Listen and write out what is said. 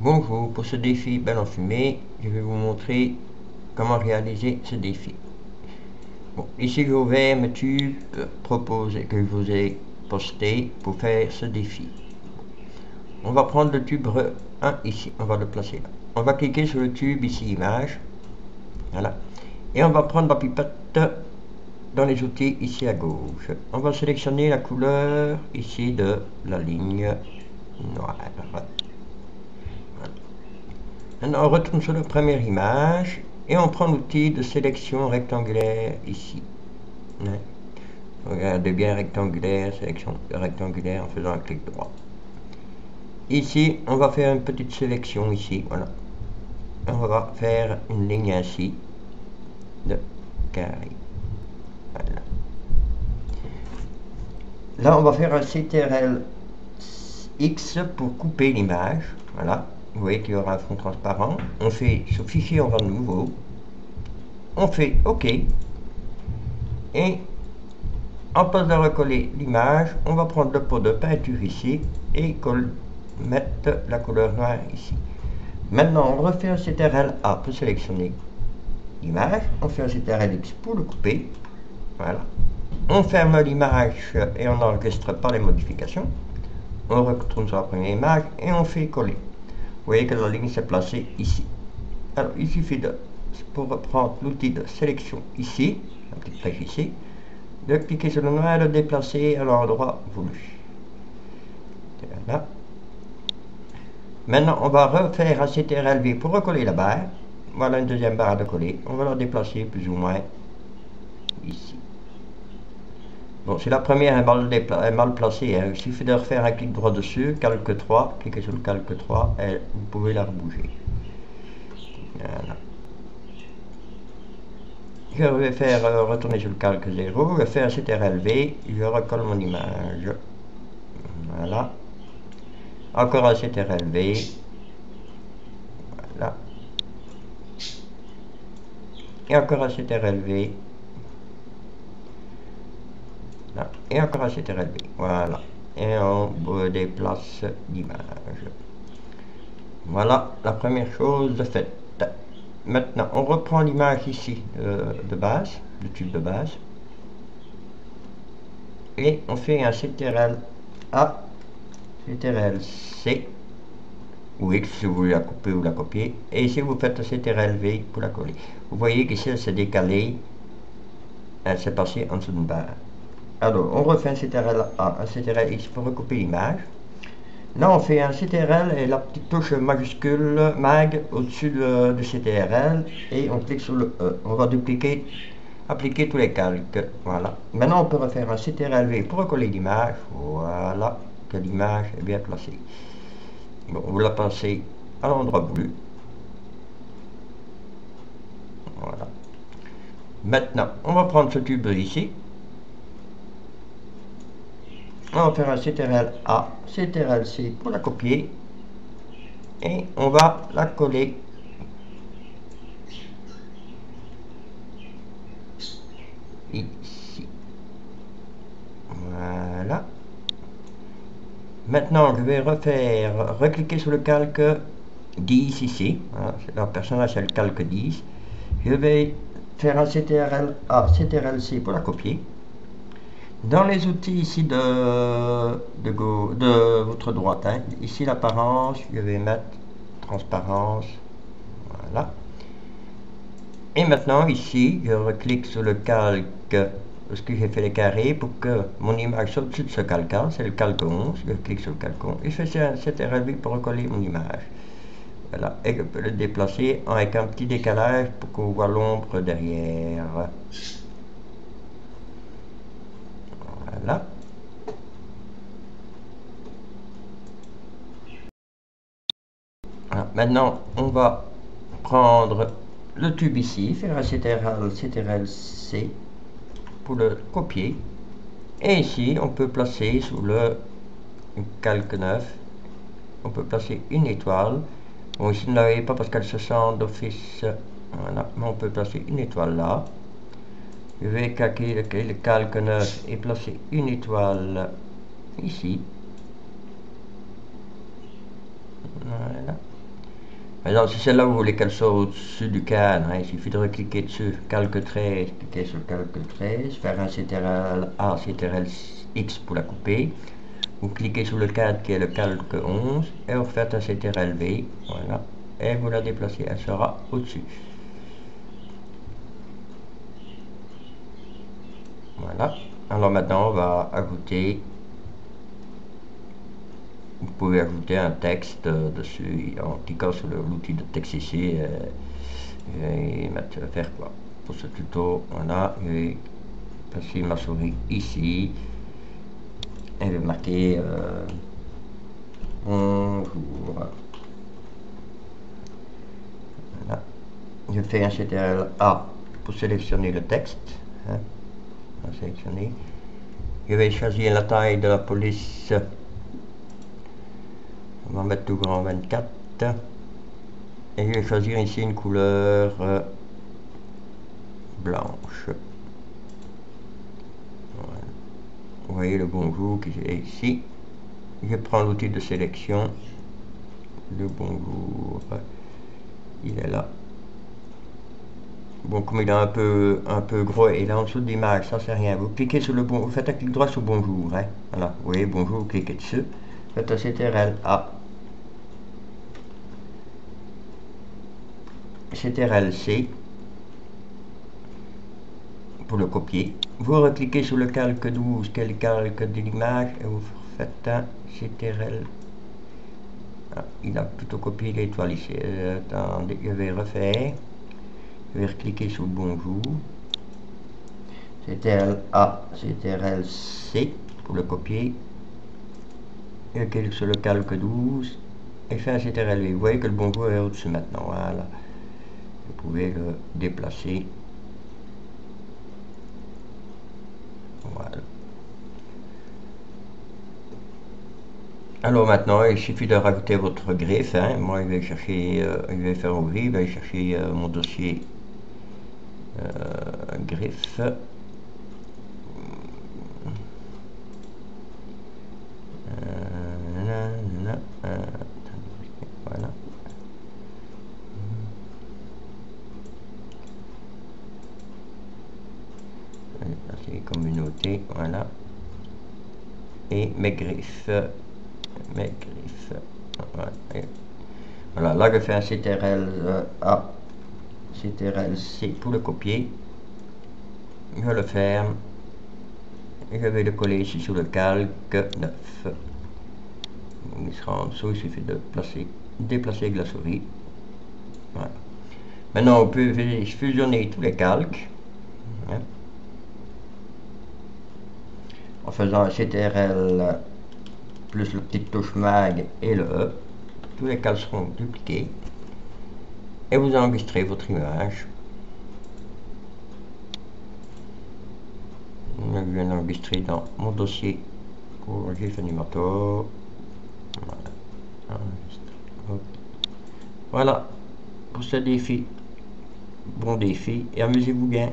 Bonjour, pour ce défi belle en fumée, je vais vous montrer comment réaliser ce défi. Bon, ici j'ai ouvert mes tubes proposés que je vous ai postés pour faire ce défi. On va prendre le tube 1 ici, on va le placer là. On va cliquer sur le tube ici, image, voilà. Et on va prendre la pipette dans les outils ici à gauche. On va sélectionner la couleur ici de la ligne noire. Maintenant, on retourne sur la première image et on prend l'outil de sélection rectangulaire ici. Regardez bien rectangulaire, sélection rectangulaire en faisant un clic droit. Ici, on va faire une petite sélection ici, voilà. On va faire une ligne ainsi de carré. Voilà. Là, on va faire un CTRL X pour couper l'image, voilà. Vous voyez qu'il y aura un fond transparent. On fait ce fichier, on va de nouveau. On fait OK. Et en place de recoller l'image, on va prendre le pot de peinture ici et mettre la couleur noire ici. Maintenant, on refait un CTRL A pour sélectionner l'image. On fait un CTRL X pour le couper. Voilà. On ferme l'image et on n'enregistre pas les modifications. On retourne sur la première image et on fait coller. Vous voyez que la ligne s'est placée ici. Alors, il suffit pour reprendre l'outil de sélection ici, la petite flèche ici, de cliquer sur le noir et le déplacer à l'endroit voulu. Voilà. Maintenant, on va refaire un CTRL V pour recoller la barre. Voilà une deuxième barre de coller. On va la déplacer plus ou moins ici. Bon, si la première est mal placée, hein, il suffit de refaire un clic droit dessus, calque 3, cliquez sur le calque 3 et vous pouvez la rebouger. Voilà. Je vais faire retourner sur le calque 0, je fais un CTRL V, je recolle mon image. Voilà. Encore un CTRL V. Voilà. Et encore un CTRL V. Là. Et encore un CTRL V. Voilà. Et on déplace l'image. Voilà la première chose de faite. Maintenant, on reprend l'image ici de base, le tube de base. Et on fait un CTRL A, CTRL C, ou X si vous voulez la couper ou la copier. Et ici, vous faites un CTRL V pour la coller. Vous voyez qu'ici, elle s'est décalée. Elle s'est passée en dessous d'une barre. Alors, on refait un CTRL A, un CTRL X pour recouper l'image. Là, on fait un CTRL et la petite touche majuscule MAG au-dessus du CTRL et on clique sur le E. On va dupliquer, appliquer tous les calques. Voilà. Maintenant, on peut refaire un CTRL V pour recoller l'image. Voilà, que l'image est bien placée. Bon, vous la placez à l'endroit voulu. Voilà. Maintenant, on va prendre ce tube ici. On va faire un CTRL A, CTRL C pour la copier. Et on va la coller ici. Voilà. Maintenant, je vais recliquer sur le calque 10 ici. Voilà, la personnage c'est le calque 10. Je vais faire un CTRL A, CTRL C pour la copier. Dans les outils ici de votre droite, hein, ici l'apparence, je vais mettre transparence. Voilà. Et maintenant ici, je reclique sur le calque, parce que j'ai fait les carrés pour que mon image soit au-dessus de ce calque, c'est le calque 11, je clique sur le calque 11 et je fais un CTRL pour recoller mon image. Voilà, et je peux le déplacer avec un petit décalage pour qu'on voit l'ombre derrière. Voilà. Voilà. Maintenant, on va prendre le tube ici, faire un CTRL-C pour le copier. Et ici, on peut placer sous le calque 9, on peut placer une étoile. Bon, ici, ne la voyez pas parce qu'elle se sent d'office. Voilà, mais on peut placer une étoile là. Je vais calquer le calque 9 et placer une étoile ici. Voilà. Maintenant, si celle-là vous voulez qu'elle soit au-dessus du cadre, hein, il suffit de recliquer dessus, calque 13, cliquer sur calque 13, faire un CTRL A, CTRL X pour la couper. Vous cliquez sur le cadre qui est le calque 11 et vous faites un CTRL V, voilà, et vous la déplacez, elle sera au-dessus. Voilà. Alors maintenant, on va ajouter, vous pouvez ajouter un texte dessus en cliquant sur l'outil de texte ici. Je vais faire quoi pour ce tuto? Voilà, je vais passer ma souris ici et je vais marquer bonjour. Voilà. Je fais un CTRL A pour sélectionner le texte. Hein. Sélectionner. Je vais choisir la taille de la police. On va mettre tout grand 24. Et je vais choisir ici une couleur blanche. Voilà. Vous voyez le bonjour qui est ici. Je prends l'outil de sélection. Le bonjour, il est là. Bon, comme il est un peu gros et il est en dessous de l'image, ça c'est rien. Vous cliquez sur le bon, vous faites un clic droit sur bonjour. Hein. Voilà, vous voyez bonjour, vous cliquez dessus. Faites un CTRL A. CTRL C pour le copier. Vous recliquez sur le calque 12 qui est le calque de l'image et vous faites un CTRL. Ah, il a plutôt copié l'étoile ici. Attendez, je vais refaire. Je vais recliquer sur bonjour. CTRL A, CTRL C pour le copier. Je clique sur le calque 12 et je fais un CTRL V. Vous voyez que le bonjour est au-dessus maintenant. Voilà. Vous pouvez le déplacer. Voilà. Alors maintenant, il suffit de rajouter votre griffe. Hein. Moi, je vais chercher, je vais faire ouvrir, je vais chercher mon dossier griffe. Voilà. C'est communauté, voilà. Et mes griffes. Voilà. Voilà, là je fais un CTRL A, CTRL C pour le copier. Je le ferme. Et je vais le coller ici sur le calque 9. Il sera en dessous, il suffit de déplacer avec la souris. Voilà. Maintenant, on peut fusionner tous les calques. Hein, en faisant un CTRL plus le petit touche mag et le E. Tous les calques seront dupliqués. Et vous enregistrez votre image. Je viens d'enregistrer dans mon dossier pour GIF Animator. Voilà. Voilà pour ce défi. Bon défi et amusez-vous bien.